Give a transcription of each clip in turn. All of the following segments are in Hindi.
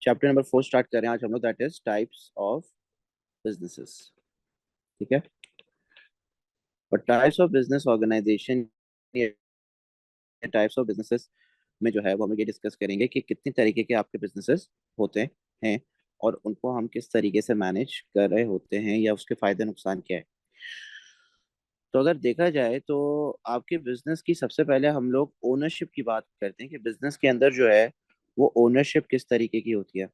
चैप्टर नंबर 4 स्टार्ट कर रहे हैं आज हम लोग, that is types of businesses. ठीक है। और types of business organization, types of businesses में जो है वो हम लोग ये डिस्कस करेंगे कि कितने तरीके के आपके बिजनेसेस होते हैं और उनको हम किस तरीके से मैनेज कर रहे होते हैं या उसके फायदे नुकसान क्या है। तो अगर देखा जाए तो आपके बिजनेस की सबसे पहले हम लोग ओनरशिप की बात करते हैं कि बिजनेस के अंदर जो है वो ओनरशिप किस तरीके की होती है।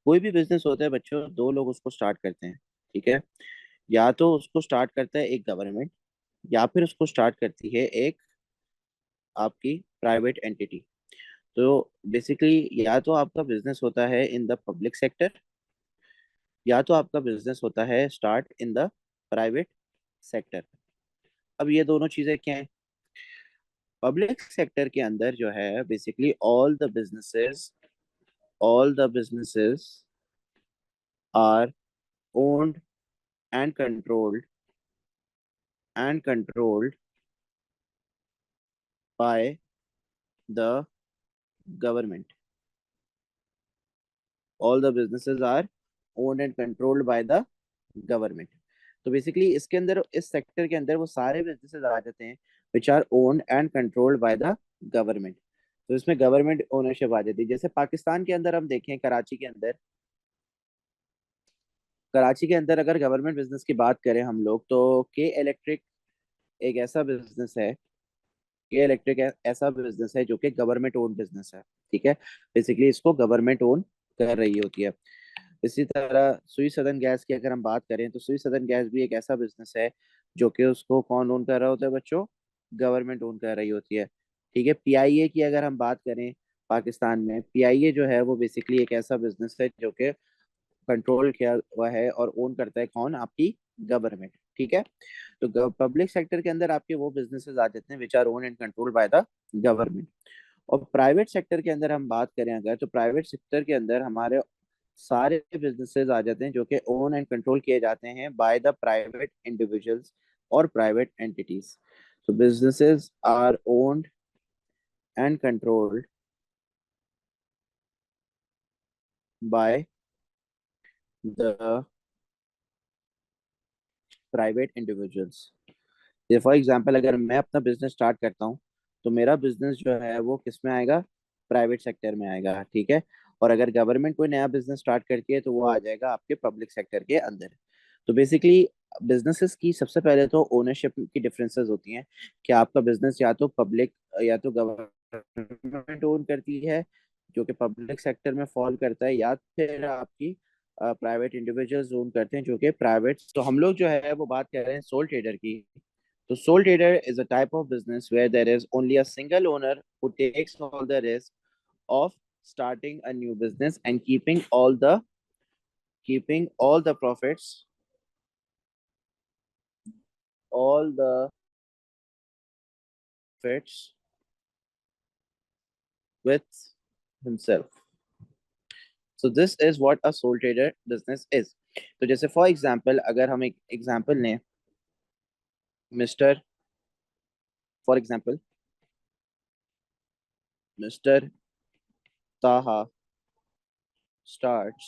कोई भी बिजनेस होता है बच्चों, दो लोग उसको स्टार्ट करते हैं। ठीक है। या तो उसको स्टार्ट करता है एक गवर्नमेंट, या फिर उसको स्टार्ट करती है एक आपकी प्राइवेट एंटिटी। तो बेसिकली या तो आपका बिजनेस होता है इन द पब्लिक सेक्टर, या तो आपका बिजनेस होता है start in the private sector. अब ये दोनों चीजें क्या हैं? पब्लिक सेक्टर के अंदर जो है basically all the businesses are owned and controlled by the government. All the businesses are owned and controlled by the government. तो बेसिकली इसके अंदर, इस सेक्टर के अंदर वो सारे बिजनेसेस आ जाते हैं which are owned and controlled by the government. तो इसमें गवर्नमेंट ओनरशिप आ जाती है। जैसे पाकिस्तान के अंदर हम देखें, कराची के अंदर अगर गवर्नमेंट बिजनेस की बात करें हम लोग, तो के इलेक्ट्रिक एक ऐसा बिजनेस है। ये इलेक्ट्रिक ऐसा बिजनेस है जो कि गवर्नमेंट ओन बिजनेस है। ठीक है। बेसिकली इसको गवर्नमेंट ओन कर रही होती है। इसी तरह सुई सदर्न गैस की अगर हम बात करें तो सुई सदर्न गैस भी एक ऐसा बिजनेस है जो कि उसको कौन ओन कर रहा होता है बच्चों? गवर्नमेंट ओन कर रही होती है। ठीक है। पीआईए की अगर हम बात करें, पाकिस्तान में पीआईए जो है वो बेसिकली एक ऐसा बिजनेस है जो कि कंट्रोल किया हुआ है और ओन करता है कौन? आपकी गवर्नमेंट। ठीक है। तो पब्लिक सेक्टर के अंदर आपके वो बिजनेसेस आ जाते हैं which our own and control by the government. और प्राइवेट सेक्टर के अंदर हम बात करें अगर, तो प्राइवेट सेक्टर के अंदर हमारे सारे बिजनेसेस आ जाते हैं जो कि ओन एंड कंट्रोल किए जाते हैं बाय द प्राइवेट इंडिविजुअल्स और private entities. so businesses are owned and controlled by the private individuals। ये फॉर एग्जांपल अगर मैं अपना बिजनेस स्टार्ट करता हूँ तो मेरा बिजनेस जो है वो किस में आएगा? प्राइवेट सेक्टर में आएगा। ठीक है। और अगर गवर्नमेंट कोई नया बिजनेस स्टार्ट करती है तो वो आ जाएगा आपके पब्लिक सेक्टर के अंदर। तो बेसिकली बिजनेसेस की सबसे पहले तो ओनरशिप की डिफरेंसेस होती हैं कि आपका बिजनेस या तो पब्लिक या तो गवर्नमेंट ओन करती है जो कि पब्लिक सेक्टर में फॉल करता है, या फिर आपकी प्राइवेट इंडिविजुअल्स ओन करते हैं जो कि प्राइवेट। तो हम लोग जो है वो बात कर रहे हैं सोल ट्रेडर की। So sole trader is a type of business where there is only a single owner who takes all the risk of starting a new business and keeping all the all the profits with himself. So this is what a sole trader business is. तो जैसे फॉर एग्जांपल अगर हम एक एग्जांपल लें, मिस्टर फॉर एग्जांपल मिस्टर ताहा starts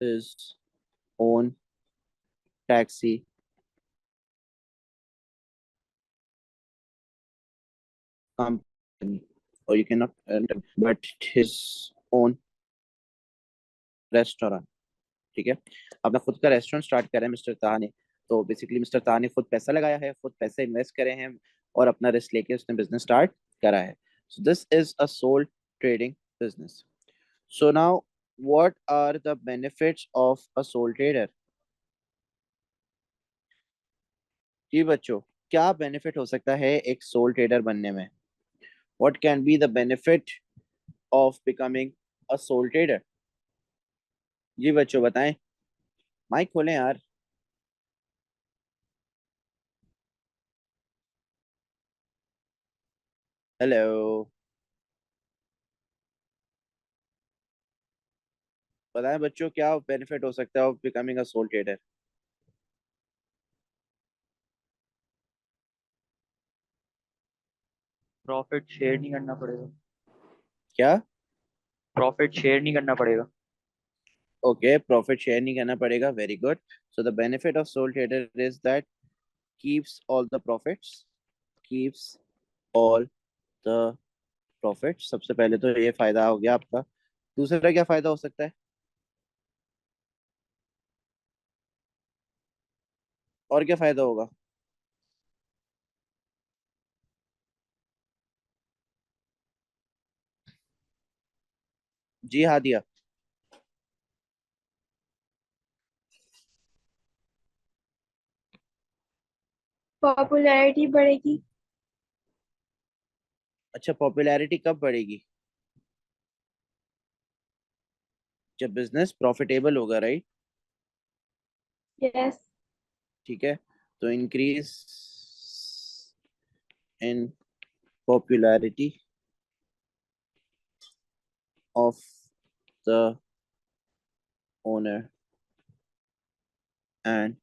his own taxi company, or you cannot, but his own restaurant. ठीक है। अपना खुद का रेस्टोरेंट स्टार्ट करा है मिस्टर ताहा ने। तो बेसिकली मिस्टर ताहा ने खुद पैसा लगाया है, खुद पैसे इन्वेस्ट करे हैं और अपना रिस्क लेके उसने बिजनेस स्टार्ट करा है। So this is a sole trading business. So now what are the benefits of a sole trader? जी बच्चों, क्या बेनिफिट हो सकता है एक सोल ट्रेडर बनने में? What can be the benefit of becoming a sole trader? जी बच्चों बताएं। माइक खोलें यार। हेलो। बताएं बच्चों, क्या बेनिफिट हो सकता है of becoming a sole trader? Profit share नहीं करना पड़ेगा। क्या? प्रॉफिट शेयर नहीं करना पड़ेगा। ओके, प्रॉफिट शेयर नहीं करना पड़ेगा, very good. So the benefit of sole trader is that keeps all the profits, keeps all the profit. सबसे पहले तो ये फायदा हो गया आपका। दूसरा क्या फायदा हो सकता है? और क्या फायदा होगा? जी हाँ, दिया। पॉपुलैरिटी बढ़ेगी। अच्छा, पॉपुलैरिटी कब बढ़ेगी? जब बिजनेस प्रॉफिटेबल होगा, राइट? यस। ठीक है। तो increase in popularity of the owner and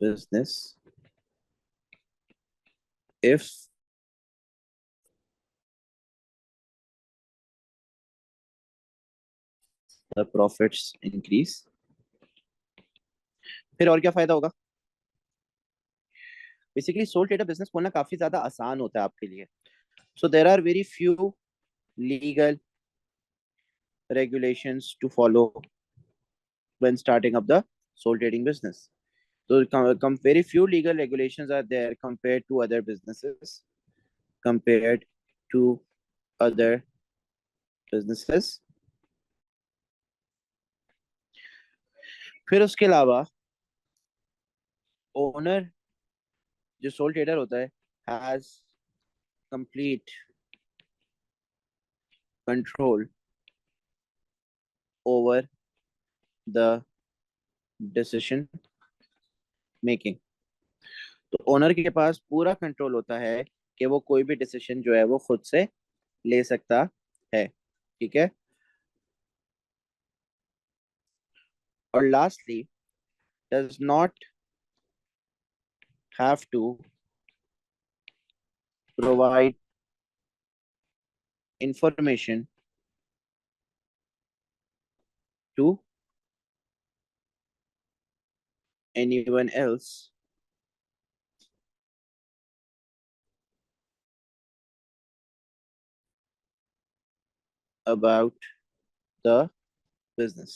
business if the profits increase. फिर और क्या फायदा होगा? बेसिकली सोल ट्रेडर बिजनेस खोलना काफी ज्यादा आसान होता है आपके लिए। So there are very few legal regulations to follow when starting up the sole trading business. So, very few legal regulations are there compared to other businesses. Compared to other businesses. फिर उसके अलावा ओनर, जो सोल ट्रेडर होता है, has complete control over the decision making. तो ओनर के पास पूरा कंट्रोल होता है कि वो कोई भी डिसीजन जो है वो खुद से ले सकता है। ठीक है। और lastly, does not have to provide information to anyone else about the business।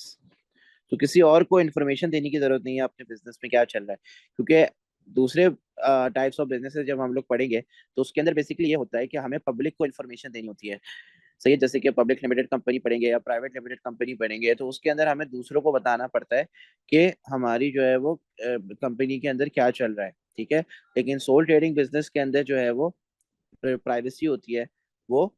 तो किसी और को इन्फॉर्मेशन देने की जरूरत नहीं है अपने बिजनेस में क्या चल रहा है, क्योंकि दूसरे टाइप्स ऑफ बिजनेसेस जब हम लोग पढ़ेंगे तो उसके अंदर बेसिकली ये होता है कि हमें पब्लिक को इन्फॉर्मेशन देनी होती है। सही है। जैसे कि पब्लिक लिमिटेड कंपनी पढ़ेंगे या प्राइवेट लिमिटेड कंपनी पढ़ेंगे तो उसके अंदर हमें दूसरों को बताना पड़ता है कि हमारी जो है वो कंपनी के अंदर क्या चल रहा है। ठीक है। लेकिन सोल ट्रेडिंग बिजनेस के अंदर जो है वो प्राइवेसी होती है, वो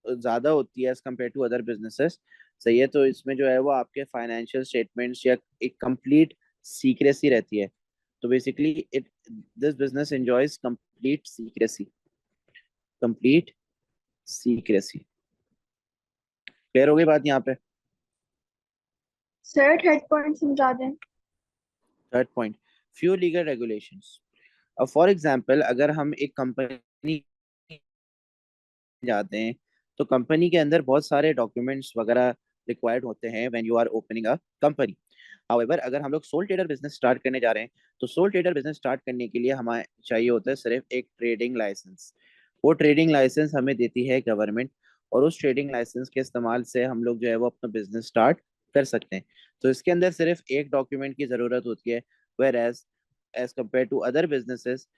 ज्यादा होती है as compare to other businesses. सही है। तो इसमें जो है वो आपके फाइनेंशियल स्टेटमेंट्स या एक कंप्लीट सीक्रेसी रहती है। तो basically it this business enjoys complete secrecy, complete secrecy. Clear हो गई बात यहाँ पे? सर थर्ड पॉइंट समझा दें। Third point, few legal regulations. अब फॉर एग्जांपल अगर हम एक कंपनी जाते हैं तो कंपनी के अंदर बहुत सारे डॉक्यूमेंट्स वगैरह रिक्वायर्ड होते हैं when you are opening a company. However अगर हम लोग सोल ट्रेडर बिजनेस स्टार्ट करने जा रहे हैं तो सोल ट्रेडर बिजनेस स्टार्ट करने के लिए हमें चाहिए होता है सिर्फ एक ट्रेडिंग लाइसेंस। वो ट्रेडिंग लाइसेंस हमें देती है गवर्नमेंट, और उस ट्रेडिंग लाइसेंस के इस्तेमाल से हम लोग जो है वो अपना बिजनेस स्टार्ट कर सकते हैं। तो इसके अंदर सिर्फ एक डॉक्यूमेंट की जरूरत होती है, whereas as compare to other businesses,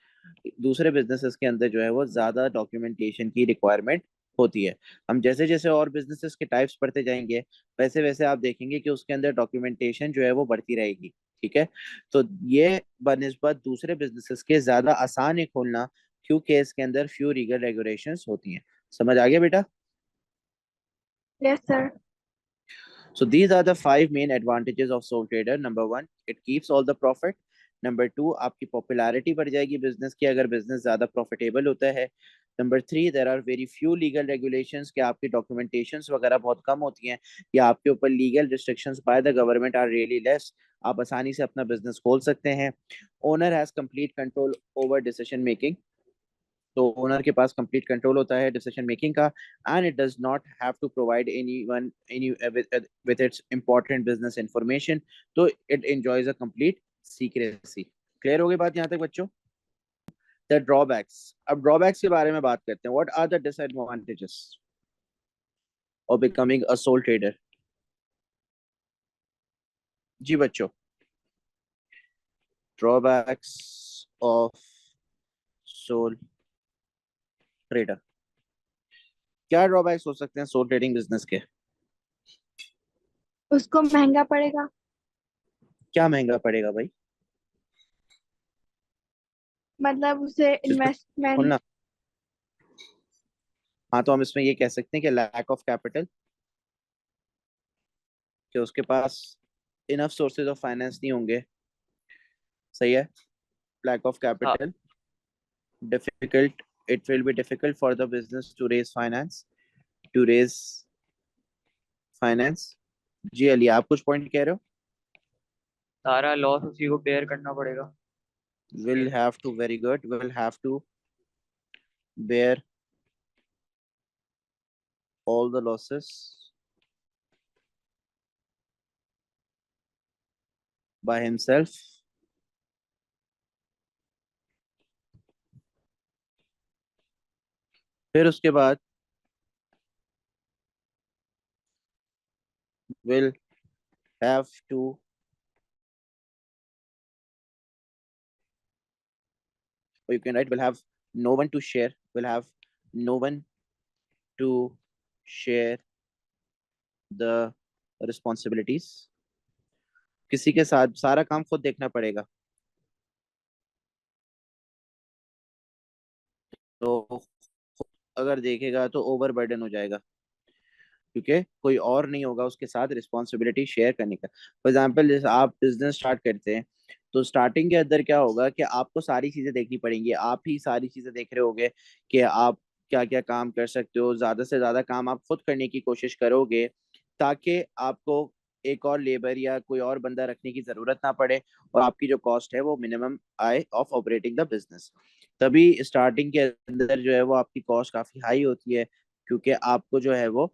दूसरे बिजनेसेस के अंदर जो है वो ज्यादा डॉक्यूमेंटेशन की रिक्वायरमेंट होती है। हम जैसे जैसे और बिजनेसेस के टाइप्स पढ़ते जाएंगे वैसे वैसे आप देखेंगे कि उसके अंदर डॉक्यूमेंटेशन जो है वो बढ़ती रहेगी। ठीक है। तो ये बनिस्बत दूसरे बिजनेसेस के ज्यादा आसान है खोलना, क्योंकि इसके अंदर फ्यू लीगल रेगुलेशंस होती हैं। समझ आ गया बेटा? Yes sir. So these are the five main advantages of sole trader. Number one, it keeps all the profit. Number two, आपकी पॉपुलैरिटी बढ़ जाएगी बिजनेस की अगर बिजनेस ज्यादा प्रॉफिटेबल होता है। Number three, there are very few legal regulations कि आपकी डॉक्यूमेंटेशंस वगैरह बहुत कम होती हैं, या आपके ऊपर legal restrictions by the government are really less. आप आसानी से अपना बिजनेस खोल सकते हैं। Owner has complete control over decision making. तो ओनर के पास कंप्लीट कंट्रोल होता है डिसीजन मेकिंग का, and it does not have to provide any with its important business information, तो it enjoys a complete secrecy. Clear हो गई बात यहाँ तक बच्चों? द ड्रॉबैक्स, अब ड्रॉबैक्स के बारे में बात करते हैं। What are the disadvantages of becoming a sole trader? जी बच्चों, ड्रॉबैक्स ऑफ सोल ट्रेडर, क्या ड्रॉबैक्स हो सकते हैं सोल ट्रेडिंग बिजनेस के? उसको महंगा पड़ेगा। क्या महंगा पड़ेगा भाई? मतलब उसे बिल्कुल इन्वेस्टमेंट। खोलना। हाँ, तो हम इसमें ये कह सकते हैं कि लैक ऑफ कैपिटल, कि उसके पास इनफ सोर्सेज ऑफ फाइनेंस नहीं होंगे। सही है। लैक ऑफ हाँ। Capital, difficult, it will be difficult for the business to raise finance, to raise finance. जी अली, आप कुछ पॉइंट कह रहे हो? सारा लॉस उसी को बेयर करना पड़ेगा। will have to, very good, will have to bear all the losses by himself। फिर उसके बाद will have to, or you can write will have no one to share, will have no one to share the responsibilities, किसी के साथ सारा काम खुद देखना पड़ेगा, तो अगर देखेगा तो ओवर बर्डन हो जाएगा, क्योंकि कोई और नहीं होगा उसके साथ रिस्पॉन्सिबिलिटी शेयर करने का। फॉर एग्जाम्पल, जैसे आप बिजनेस स्टार्ट करते हैं, तो स्टार्टिंग के अंदर क्या होगा कि आपको सारी चीजें देखनी पड़ेंगी, आप ही सारी चीजें देख रहे होगे कि आप क्या क्या काम कर सकते हो, ज्यादा से ज्यादा काम आप खुद करने की कोशिश करोगे, ताकि आपको एक और लेबर या कोई और बंदा रखने की जरूरत ना पड़े, और आपकी जो कॉस्ट है वो मिनिमम आए ऑफ ऑपरेटिंग द बिजनेस। तभी स्टार्टिंग के अंदर जो है वो आपकी कॉस्ट काफी हाई होती है, क्योंकि आपको जो है वो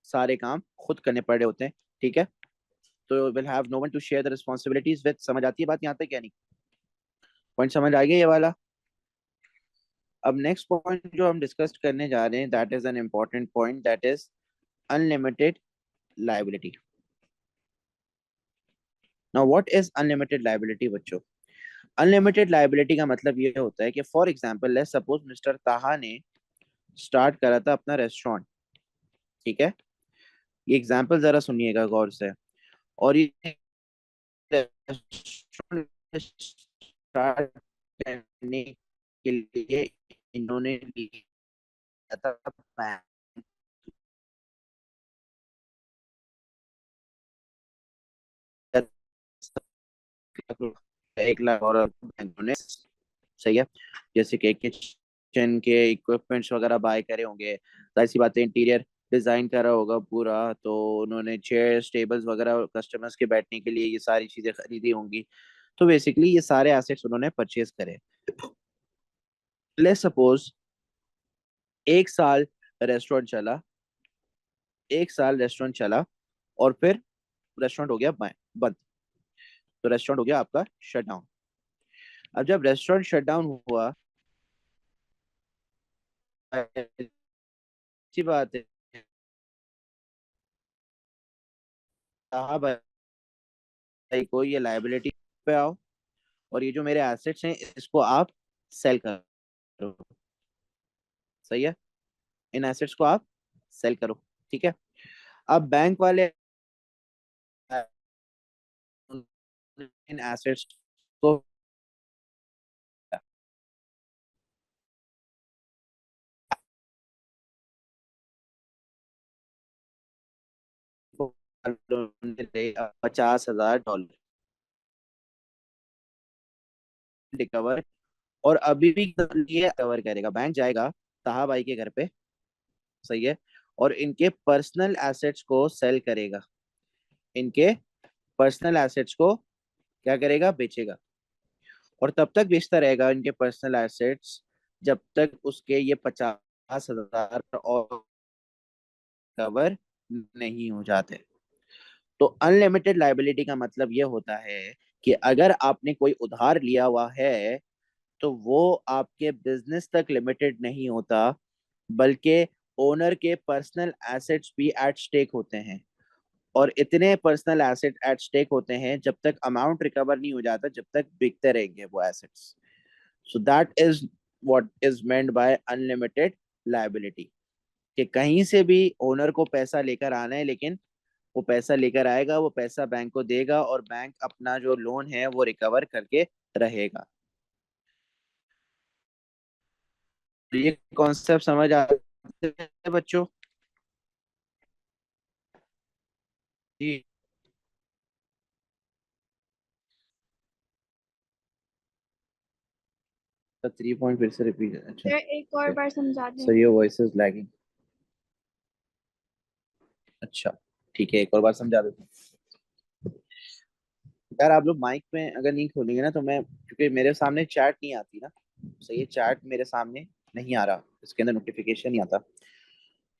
सारे काम खुद करने पड़ रहे होते हैं। ठीक है, तो will have no one to share the responsibilities with. समझ आती है बात यहाँ तक या नहीं? पॉइंट समझ आ गया ये वाला? अब नेक्स्ट पॉइंट जो हम डिस्कस करने जा रहे हैं, that is an important point, that is unlimited liability. Now what is unlimited liability बच्चों? अनलिमिटेड लाइबिलिटी का मतलब ये होता है कि for example let's suppose mister ताहा ने स्टार्ट करा था अपना रेस्टोरेंट। ठीक है, ये एग्जांपल जरा सुनिएगा गौर से। और ये रेस्टोरेंट स्टार्ट करने के लिए इन्होंने लिया था बैंक, 1 लाख और बैंकों ने। सही है। जैसे कि किचन के इक्विपमेंट्स वगैरह बाय करे होंगे, जाहिर सी बात है इंटीरियर डिजाइन करा होगा पूरा, तो उन्होंने चेयर्स टेबल्स वगैरह कस्टमर्स के बैठने के लिए ये सारी चीजें खरीदी होंगी। तो बेसिकली ये सारे एसेट्स उन्होंने परचेज करे। लेट्स सपोज 1 साल रेस्टोरेंट चला, 1 साल रेस्टोरेंट चला, और फिर रेस्टोरेंट हो गया बंद, तो रेस्टोरेंट हो गया आपका शट डाउन। अब जब रेस्टोरेंट शट डाउन हुआ, अच्छी बात है, हाँ भाई, को ये लाइबिलिटी पे आओ, और ये जो मेरे एसेट्स हैं इसको आप सेल करो। सही है, इन एसेट्स को आप सेल करो। ठीक है, अब बैंक वाले इन एसेट्स को $50,000 रिकवर, और अभी भी ये कवर करेगा, बैंक जाएगा ताहा भाई के घर पे। सही है, और इनके पर्सनल एसेट्स को सेल करेगा, इनके पर्सनल एसेट्स को क्या करेगा, बेचेगा, और तब तक बेचता रहेगा इनके पर्सनल एसेट्स जब तक उसके ये 50,000 और कवर नहीं हो जाते। तो अनलिमिटेड लाइबिलिटी का मतलब ये होता है कि अगर आपने कोई उधार लिया हुआ है तो वो आपके बिजनेस तक लिमिटेड नहीं होता, बल्कि ओनर के पर्सनल एसेट्स भी एट स्टेक होते हैं। और इतने पर्सनल एसेट एट स्टेक होते हैं जब तक अमाउंट रिकवर नहीं हो जाता, जब तक बिकते रहेंगे वो assets. So that is what is meant by unlimited liability, कि कहीं से भी ओनर को पैसा लेकर आना है, लेकिन वो पैसा लेकर आएगा, वो पैसा बैंक को देगा और बैंक अपना जो लोन है वो रिकवर करके रहेगा। तो ये कॉन्सेप्ट समझ आते हैं बच्चों? जी। तो 3 पॉइंट फिर से रिपीट। अच्छा, सर एक और ओके। बार समझा दें। Sir your voice is lagging. अच्छा, ठीक है, एक और बार समझा देता हूँ। यार आप लोग माइक में अगर नहीं खोलेंगे ना तो मैं, क्योंकि मेरे सामने चैट नहीं आती ना, सही है, चैट मेरे सामने नहीं आ रहा, इसके अंदर नोटिफिकेशन नहीं आता।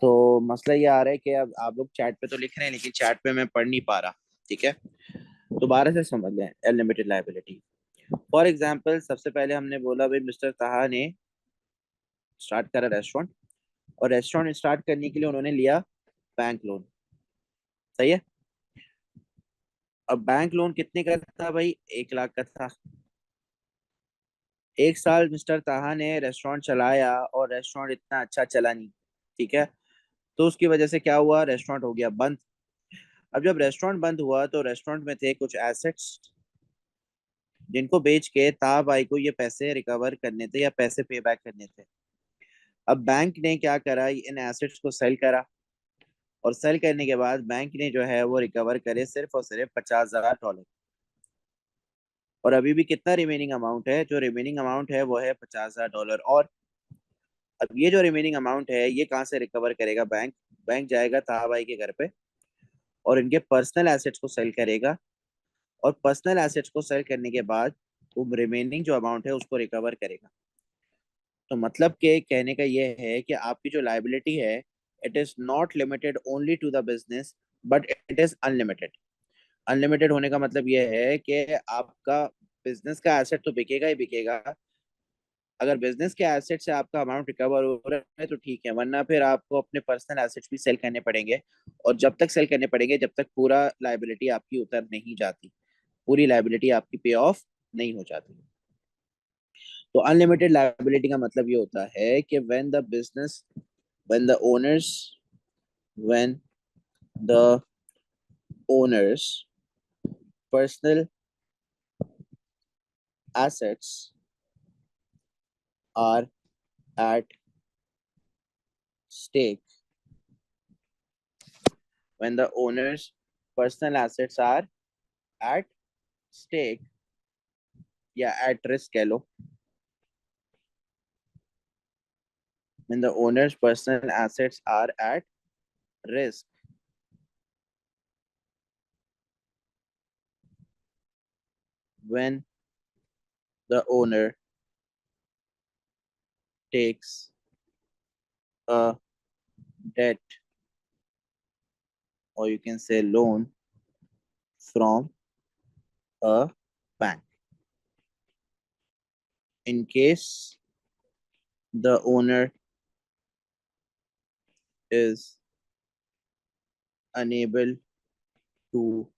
तो मसला ये आ रहा है कि अब आप लोग चैट पे तो लिख रहे हैं लेकिन चैट पे मैं पढ़ नहीं पा रहा। ठीक है, दोबारा से समझ लें। अनलिमिटेड लाइबिलिटी, फॉर एग्जाम्पल, सबसे पहले हमने बोला भाई मिस्टर ताहा ने स्टार्ट करा रेस्टोरेंट, और रेस्टोरेंट स्टार्ट करने के लिए उन्होंने लिया बैंक लोन। सही है। अब बैंक लोन कितने का था भाई? 1 लाख का था। 1 साल मिस्टर ताहा ने रेस्टोरेंट चलाया और रेस्टोरेंट इतना अच्छा चला नहीं। ठीक है, तो उसकी वजह से क्या हुआ, रेस्टोरेंट हो गया बंद। अब जब रेस्टोरेंट बंद हुआ तो रेस्टोरेंट में थे कुछ एसेट्स, जिनको बेच के ताहा भाई को ये पैसे रिकवर करने थे या पैसे पे बैक करने थे। अब बैंक ने क्या करा, इन एसेट्स को सेल करा, और सेल करने के बाद बैंक ने जो है वो रिकवर करे सिर्फ और सिर्फ $50,000। और अभी भी कितना रिमेनिंग अमाउंट है? जो रिमेनिंग अमाउंट है वो है $50,000। और अब ये जो रिमेनिंग अमाउंट है ये कहाँ से रिकवर करेगा बैंक? बैंक जाएगा ताहा भाई के घर पे और इनके पर्सनल एसेट्स को सेल करेगा, और पर्सनल एसेट्स को सेल करने के बाद वो रिमेनिंग जो अमाउंट है उसको रिकवर करेगा। तो मतलब के कहने का ये है कि आपकी जो लाइबिलिटी है, it is not limited only to the business, but it is unlimited. Unlimited होने का मतलब ये है कि आपका बिजनेस का एसेट तो बिकेगा ही बिकेगा। अगर बिजनेस के एसेट से आपका अमाउंट रिकवर हो रहा है तो ठीक है, वरना फिर आपको अपने पर्सनल एसेट्स भी सेल करने पड़ेंगे। और जब तक सेल करने पड़ेंगे जब तक पूरा लाइबिलिटी आपकी उतर नहीं जाती, पूरी लाइबिलिटी आपकी पे ऑफ नहीं हो जाती। तो अनलिमिटेड लाइबिलिटी का मतलब ये होता है कि when the owners when the owners personal assets are at stake, when the owners personal assets are at stake या at risk कह लो, when the owner's personal assets are at risk, when the owner takes a debt, or you can say loan, from a bank. In case the owner is unable to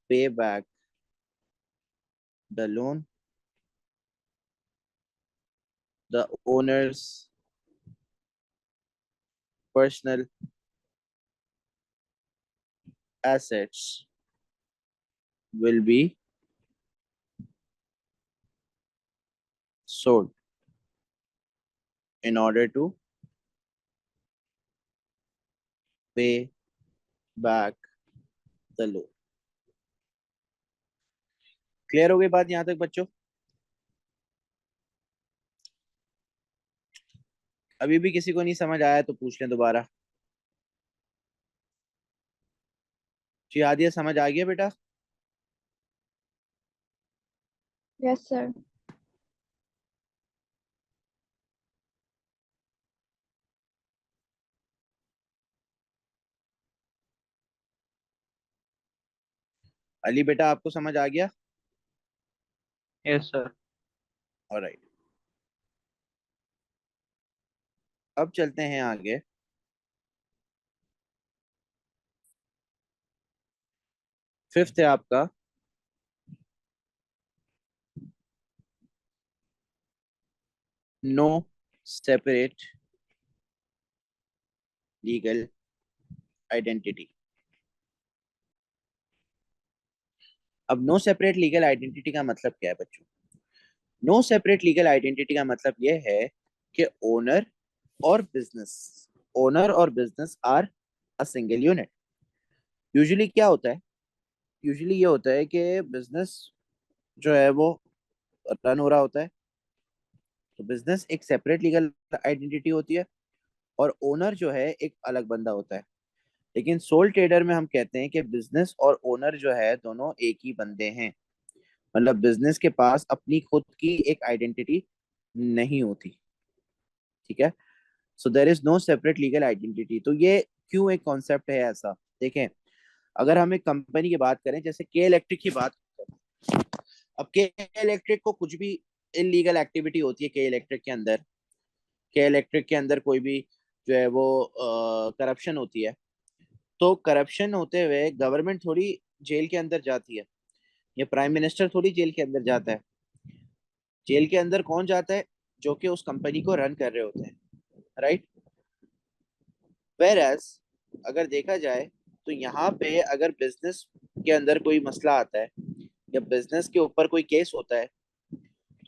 pay back the loan, the owner's personal assets will be sold in order to pay back the loan. Clear हो गई बात यहाँ तक बच्चों? अभी भी किसी को नहीं समझ आया तो पूछ लें दोबारा। जी आदिया, समझ आ गया बेटा? Yes sir. अली बेटा आपको समझ आ गया? Yes sir. ऑलराइट, अब चलते हैं आगे। फिफ्थ है आपका नो सेपरेट लीगल आइडेंटिटी। अब नो सेपरेट लीगल आइडेंटिटी का मतलब क्या है बच्चों? नो सेपरेट लीगल आइडेंटिटी का मतलब यह है कि और बिजनेस ओनर और business are a single unit. Usually क्या होता है? यूजुअली ये होता है कि बिजनेस जो है वो रन हो रहा होता है, तो बिजनेस एक सेपरेट लीगल आइडेंटिटी होती है, और ओनर जो है एक अलग बंदा होता है। लेकिन सोल ट्रेडर में हम कहते हैं कि बिजनेस और ओनर जो है दोनों एक ही बंदे हैं। मतलब बिजनेस के पास अपनी खुद की एक आइडेंटिटी नहीं होती। ठीक है, so there is no separate legal identity. तो ये क्यों एक कॉन्सेप्ट है ऐसा? देखें, अगर हम एक कंपनी की बात करें, जैसे के इलेक्ट्रिक की बात करें, अब के इलेक्ट्रिक को कुछ भी इलीगल एक्टिविटी होती है के इलेक्ट्रिक के अंदर, के इलेक्ट्रिक के अंदर कोई भी जो है वो करप्शन होती है, तो करप्शन होते हुए गवर्नमेंट थोड़ी जेल के अंदर जाती है, या प्राइम मिनिस्टर थोड़ी जेल के अंदर जाता है। जेल के अंदर कौन जाता है? जो कि उस कंपनी को रन कर रहे होते हैं, राइट? वेर एज अगर देखा जाए तो यहाँ पे अगर बिजनेस के अंदर कोई मसला आता है या बिजनेस के ऊपर कोई केस होता है,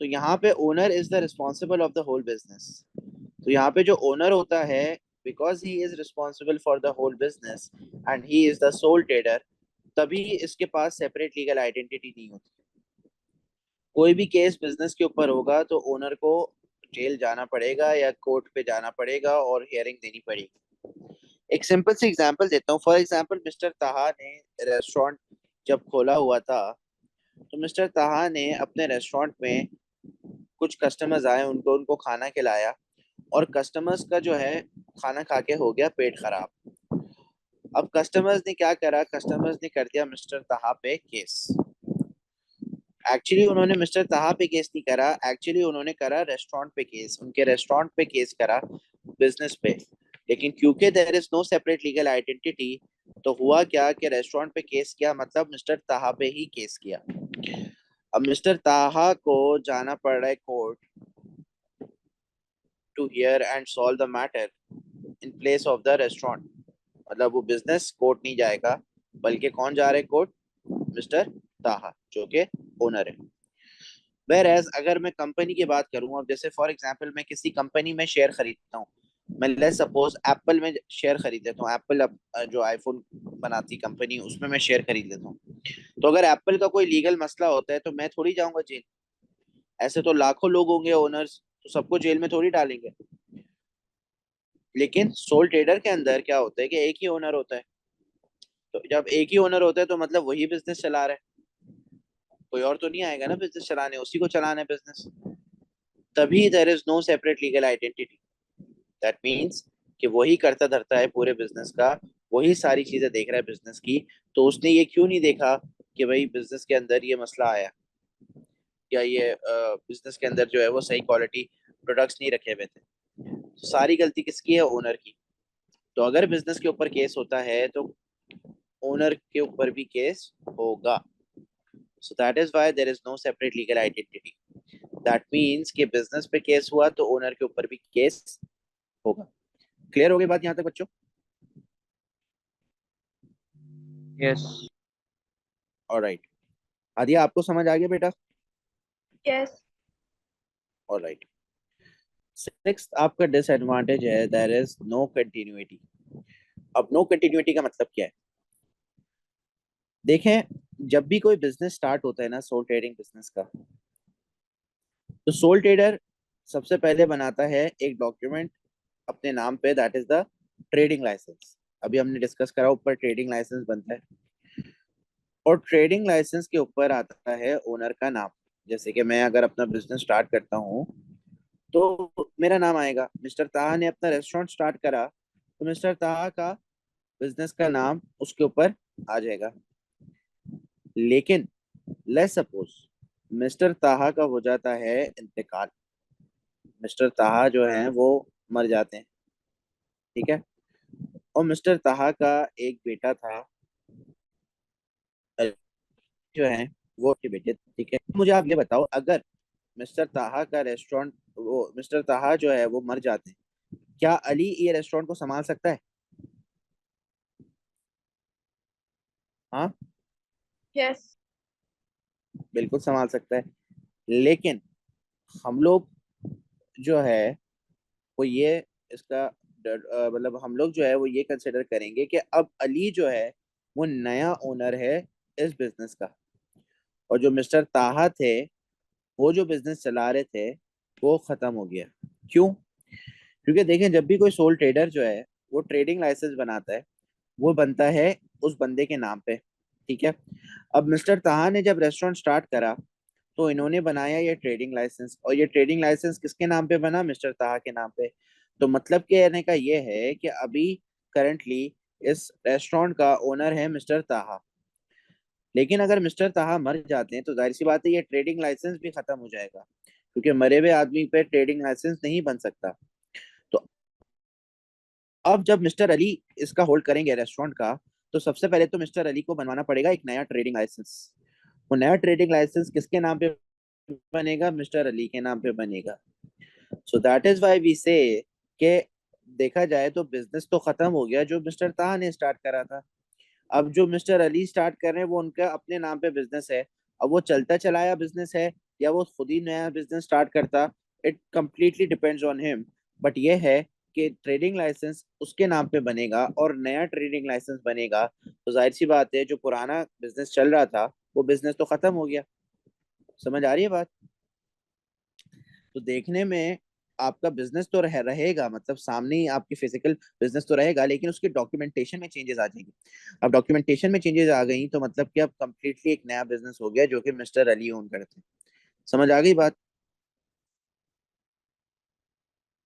तो यहाँ पे owner is the responsible of the whole business. तो यहाँ पे जो ओनर होता है, because he is responsible for the whole business and he is the sole trader, तभी इसके पास सेपरेट लीगल आइडेंटिटी नहीं होती। कोई भी केस बिजनेस के ऊपर होगा तो ओनर को जेल जाना पड़ेगा या कोर्ट पे जाना पड़ेगा और हियरिंग देनी पड़ेगी। एक सिंपल सी एग्जांपल देता हूँ। फॉर एग्जांपल, मिस्टर ताहा ने रेस्टोरेंट जब खोला हुआ था, तो मिस्टर ताहा ने अपने रेस्टोरेंट में कुछ कस्टमर्स आए, उनको उनको खाना खिलाया, और कस्टमर्स का जो है खाना खा के हो गया पेट खराब। अब कस्टमर्स ने क्या करा? कस्टमर्स ने कर दिया मिस्टर ताहा पे केस। एक्चुअली उन्होंने मिस्टर ताहा पे केस नहीं करा, एक्चुअली उन्होंने करा रेस्टोरेंट पे केस, उनके रेस्टोरेंट पे केस करा, बिजनेस पे। लेकिन क्योंकि there is no separate legal identity, तो हुआ क्या कि रेस्टोरेंट पे केस किया, मतलब मिस्टर ताहा पे ही केस किया। अब मिस्टर ताहा को जाना पड़ रहा है court to hear and solve the matter in place of the restaurant. मतलब वो बिजनेस कोर्ट नहीं जाएगा, बल्कि कौन जा रहा है कोर्ट? मिस्टर ताहा, जो कि ओनर है। वेर एज अगर मैं कंपनी की बात करूं, अब जैसे फॉर एग्जांपल मैं किसी कंपनी में शेयर खरीदता हूँ, मैं लेट्स सपोज एप्पल में शेयर खरीद लेता हूँ। एप्पल जो आईफोन बनाती कंपनी, उसमें मैं शेयर खरीद लेता हूँ। तो अगर एप्पल का कोई लीगल मसला होता है तो मैं थोड़ी जाऊंगा जेल। ऐसे तो लाखों लोग होंगे ओनर्स, तो सबको जेल में थोड़ी डालेंगे। लेकिन सोल ट्रेडर के अंदर क्या होता है कि एक ही ओनर होता है। तो जब एक ही ओनर होता है तो मतलब वही बिजनेस चला रहा है, कोई और तो नहीं आएगा ना बिजनेस चलाने, उसी को चलाना है बिजनेस। तभी there is no separate legal identity. That means कि वही करता धरता है पूरे बिजनेस का, वही सारी चीजें देख रहा है बिजनेस की। तो उसने ये क्यों नहीं देखा कि भाई बिजनेस के अंदर ये मसला आया, या ये बिजनेस के अंदर जो है वो सही क्वालिटी प्रोडक्ट्स नहीं रखे हुए थे। तो सारी गलती किसकी है? ओनर की। तो अगर बिजनेस के ऊपर केस होता है तो ओनर के ऊपर भी केस होगा। So that is why there is no separate legal identity. That means कि बिजनेस पे केस हुआ तो ओनर के ऊपर भी केस होगा। क्लियर हो गई बात यहाँ तक बच्चों? यस। ऑलराइट, आदिया आपको समझ आ गया बेटा? यस। ऑलराइट, सिक्स्थ आपका डिसएडवांटेज है देयर इज नो कंटिन्यूटी। अब नो कंटिन्यूटी का मतलब क्या है? देखें, जब भी कोई बिजनेस स्टार्ट होता है ना, सोल ट्रेडिंग बिजनेस का, तो सोल ट्रेडर सबसे पहले बनाता है एक डॉक्यूमेंट अपने नाम पे, that is the trading licence. अभी हमने डिस्कस करा, ऊपर ट्रेडिंग लाइसेंस बनता है, और ट्रेडिंग लाइसेंस के ऊपर आता है ओनर का नाम। जैसे कि मैं अगर अपना बिजनेस स्टार्ट करता हूँ तो मेरा नाम आएगा। मिस्टर ताहा ने अपना रेस्टोरेंट स्टार्ट करा, तो मिस्टर ताहा का बिजनेस का नाम उसके ऊपर आ जाएगा। लेकिन लेट्स सपोज मिस्टर ताहा का हो जाता है इंतकाल, मिस्टर ताहा जो है वो मर जाते हैं, ठीक है। और मिस्टर ताहा का एक बेटा था जो है वो के बेटे, ठीक है। मुझे आप ये बताओ, अगर मिस्टर ताहा का रेस्टोरेंट, वो मिस्टर ताहा जो है वो मर जाते हैं, क्या अली ये रेस्टोरेंट को संभाल सकता है? हाँ, यस। बिल्कुल संभाल सकता है। लेकिन हम लोग जो है वो ये इसका मतलब हम लोग जो है वो ये कंसिडर करेंगे कि अब अली जो है वो नया ओनर है इस बिजनेस का, और जो मिस्टर ताहा थे वो जो बिजनेस चला रहे थे वो खत्म हो गया। क्यों? क्योंकि देखें, जब भी कोई सोल ट्रेडर जो है वो ट्रेडिंग लाइसेंस बनाता है, वो बनता है उस बंदे के नाम पे, ठीक है। अब मिस्टर ताहा ने जब रेस्टोरेंट स्टार्ट करा तो इन्होंने बनाया ये ट्रेडिंग लाइसेंस, और ये ट्रेडिंग लाइसेंस किसके नाम पे बना? मिस्टर ताहा के नाम पे। तो मतलब कहने का ये है कि अभी करंटली इस रेस्टोरेंट का ओनर है मिस्टर ताहा। लेकिन अगर मिस्टर ताहा मर जाते हैं तो जाहिर सी बात है ये ट्रेडिंग लाइसेंस भी खत्म हो जाएगा, क्योंकि मरे हुए आदमी पे ट्रेडिंग लाइसेंस नहीं बन सकता। तो अब जब मिस्टर अली इसका होल्ड करेंगे रेस्टोरेंट का, तो सबसे पहले तो मिस्टर अली को बनवाना पड़ेगा एक नया ट्रेडिंग लाइसेंस। वो नया ट्रेडिंग लाइसेंस किसके नाम पे बनेगा? मिस्टर अली के नाम पे बनेगा। So that is why we say कि देखा जाए तो बिजनेस तो खत्म हो गया जो मिस्टर ताहा ने स्टार्ट करा था। अब जो मिस्टर अली स्टार्ट कर रहे हैं वो उनका अपने नाम पे बिजनेस है। अब वो चलता चलाया बिजनेस है या वो खुद ही नया बिजनेस स्टार्ट करता, it completely depends on him. But ये है कि ट्रेडिंग लाइसेंस उसके नाम पे बनेगा और नया ट्रेडिंग लाइसेंस बनेगा, तो जाहिर सी बात है जो पुराना बिजनेस चल रहा था वो बिजनेस तो खत्म हो गया। समझ आ रही है बात? तो देखने में आपका बिजनेस तो रहेगा, मतलब सामने ही आपकी फिजिकल बिजनेस तो रहेगा, लेकिन उसकी डॉक्यूमेंटेशन में चेंजेस आ जाएंगी। अब डॉक्यूमेंटेशन में चेंजेस आ गई तो मतलब कि अब कंप्लीटली एक नया बिजनेस हो गया जो कि मिस्टर अली ओन करते हैं। समझ आ गई बात?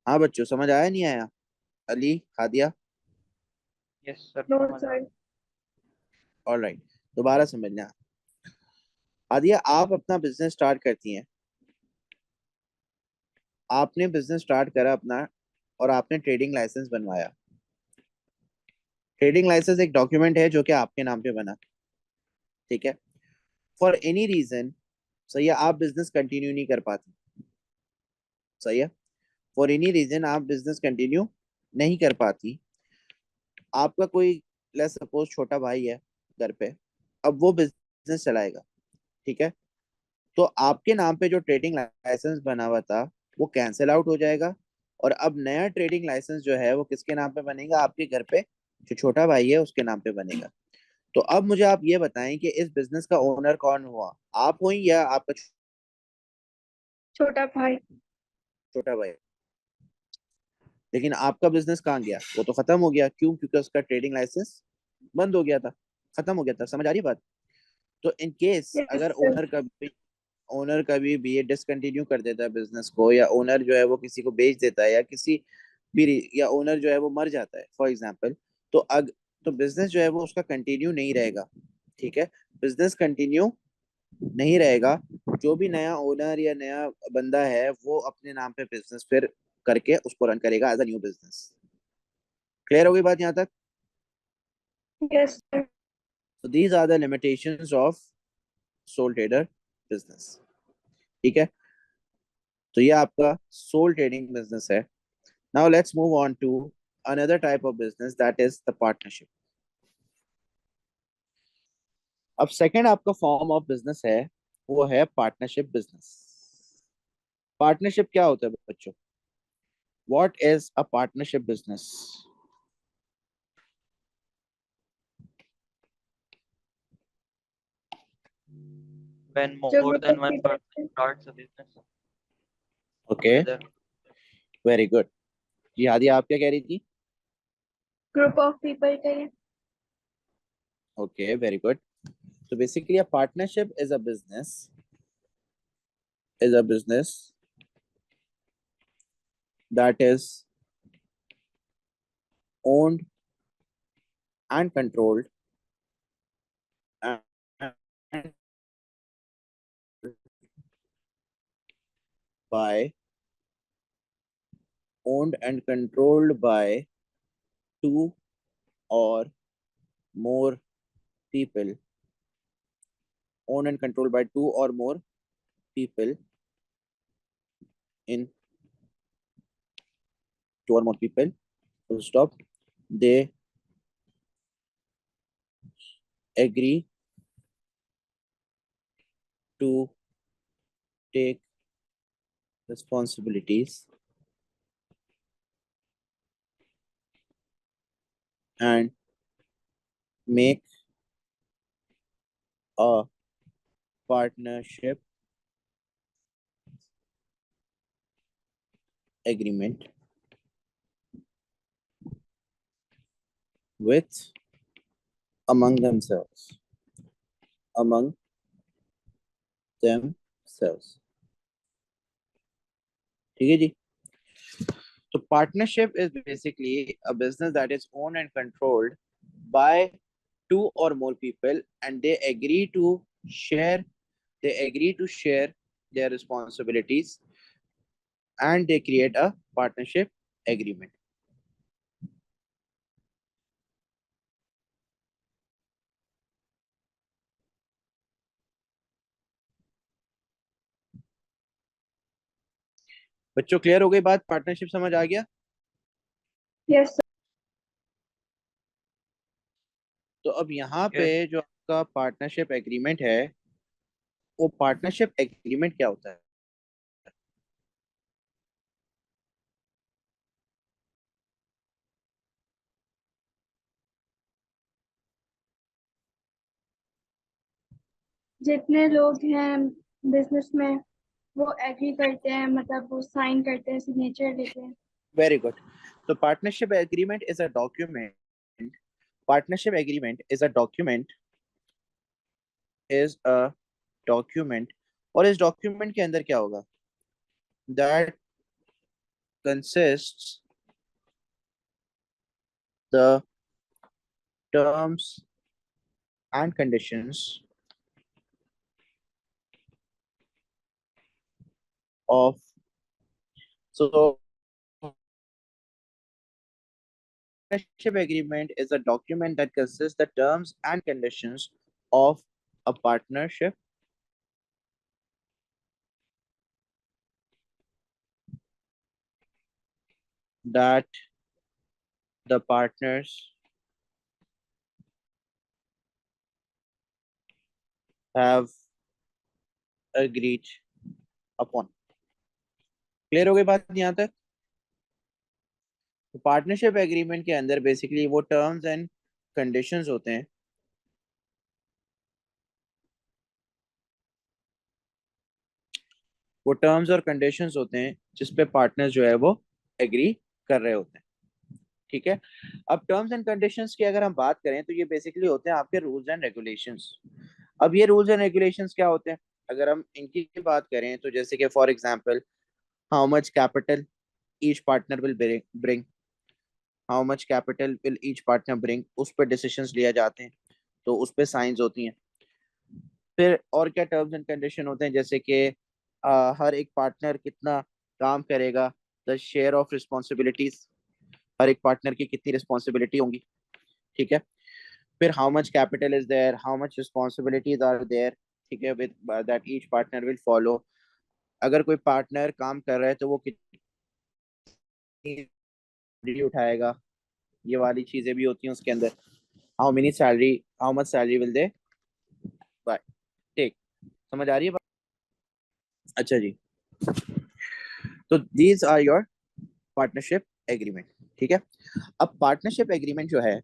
हाँ बच्चों, समझ आया नहीं आया? Ali, Hadiya? Yes sir, no समझ आ सर। गया। ऑलराइट, दोबारा समझना। हादिया, आप अपना बिजनेस स्टार्ट करती हैं, आपने बिजनेस स्टार्ट करा अपना और आपने ट्रेडिंग लाइसेंस बनवाया। ट्रेडिंग लाइसेंस एक डॉक्यूमेंट है जो कि आपके नाम पे बना, ठीक है। फॉर एनी रीजन, सही है, आप बिजनेस कंटिन्यू नहीं कर पाती, सही है, फॉर एनी रीजन आप बिजनेस कंटिन्यू नहीं कर पाती। आपका कोई लेट्स सपोज छोटा भाई है घर पे, अब वो बिजनेस चलाएगा, ठीक है। तो आपके नाम पे जो ट्रेडिंग लाइसेंस बना हुआ था वो कैंसिल आउट हो जाएगा, और अब नया ट्रेडिंग लाइसेंस जो है वो किसके नाम पे बनेगा? आपके घर पे जो छोटा भाई है उसके नाम पे बनेगा। तो अब मुझे आप ये बताएं कि इस बिजनेस का ओनर कौन हुआ? आप हुई या आपका छोटा भाई। छोटा भाई? लेकिन आपका बिजनेस कहाँ गया? वो तो खत्म हो गया। क्यों? क्योंकि उसका ट्रेडिंग लाइसेंस बंद हो गया था, खत्म हो गया था। समझ आ रही बात? तो इन केस यस अगर सर। ओनर कभी भी ये डिसकंटिन्यू कर देता है बिजनेस को, या ओनर जो है वो किसी को बेच देता है, या किसी भी या ओनर जो है वो मर जाता है फॉर एग्जाम्पल, तो तो बिजनेस जो है वो उसका कंटिन्यू नहीं रहेगा, ठीक है। बिजनेस कंटिन्यू नहीं रहेगा। जो भी नया ओनर या नया बंदा है वो अपने नाम पे बिजनेस फिर करके उसको रन करेगा as a new business. Clear हो गई बात यहाँ तक? Yes sir. तो these are the limitations of sole trader business, ठीक है। तो ये आपका सोल ट्रेडिंग बिजनेस है। Now let's move on to another type of business, that is the partnership. अब सेकंड आपका फॉर्म ऑफ बिजनेस है वो है पार्टनरशिप बिजनेस। पार्टनरशिप क्या होता है बच्चों? What is a partnership business? When जो more group than of one people person starts a business okay, together. Very good. जी आदि, आप क्या कह रही थी? ग्रुप ऑफ पीपल करें। Okay, very good. So basically, a partnership is a business that is owned and controlled and owned and controlled by two or more people, owned and controlled by two or more people in two or more people, full stop, they agree to take responsibilities and make a partnership agreement with among themselves, among themselves. ठीक है जी. So partnership is basically a business that is owned and controlled by two or more people, and share they agree to share their responsibilities, and they create a partnership agreement. बच्चों क्लियर हो गई बात? पार्टनरशिप समझ आ गया? Yes, sir. तो अब यहाँ पे Yes. जो आपका पार्टनरशिप एग्रीमेंट है, वो पार्टनरशिप एग्रीमेंट क्या होता है? जितने लोग हैं बिजनेस में वो एग्री करते हैं, मतलब वो साइन करते हैं, सिग्नेचर लेते हैं. Very good. तो partnership agreement is a document. Partnership agreement is a document is a document और इस डॉक्यूमेंट के अंदर क्या होगा? That consists the terms and conditions of, so partnership agreement is a document that consists the terms and conditions of a partnership that the partners have agreed upon. Clear हो गई बात यहाँ तक? तो पार्टनरशिप एग्रीमेंट के अंदर बेसिकली वो टर्म्स एंड कंडीशंस होते हैं जिस पे पार्टनर्स जो है वो एग्री कर रहे होते हैं. ठीक है. अब टर्म्स एंड कंडीशंस की अगर हम बात करें तो ये बेसिकली होते हैं आपके रूल्स एंड रेगुलेशंस. अब ये रूल्स एंड रेगुलेशंस क्या होते हैं? अगर हम इनकी बात करें तो जैसे कि for example, how much capital each partner will bring, how much capital will each partner bring, उस पर डिसीजंस लिए जाते हैं, तो उस पर साइंस होती हैं. फिर और क्या टर्म्स एंड कंडीशन होते हैं? जैसे कि हर एक पार्टनर कितना काम करेगा, द शेयर ऑफ रिस्पॉन्सिबिलिटीज, हर एक पार्टनर की कितनी रिस्पॉन्सिबिलिटी होंगी. ठीक है. फिर how much capital is there, how much responsibilities are there. ठीक है. With that each partner will follow. अगर कोई पार्टनर काम कर रहा है तो वो कितनी उठाएगा, ये वाली चीजें भी होती हैं उसके अंदर. How many salary, how much salary will they by take. समझ आ रही है बात? अच्छा जी. तो these are your partnership agreement. ठीक है. अब पार्टनरशिप एग्रीमेंट जो है,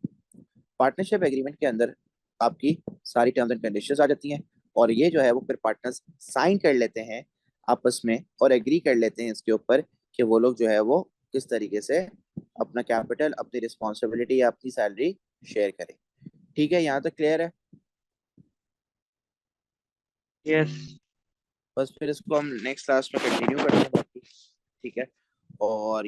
पार्टनरशिप एग्रीमेंट के अंदर आपकी सारी टर्म्स एंड कंडीशंस आ जाती हैं, और ये जो है वो फिर पार्टनर्स साइन कर लेते हैं आपस में और एग्री कर लेते हैं इसके ऊपर कि वो लोग जो है वो किस तरीके से अपना कैपिटल, अपनी रिस्पॉन्सिबिलिटी या अपनी सैलरी शेयर करें. ठीक है. यहाँ तक क्लियर है? Yes. बस फिर इसको हम नेक्स्ट क्लास में कंटिन्यू करते हैं बाकी. ठीक है. और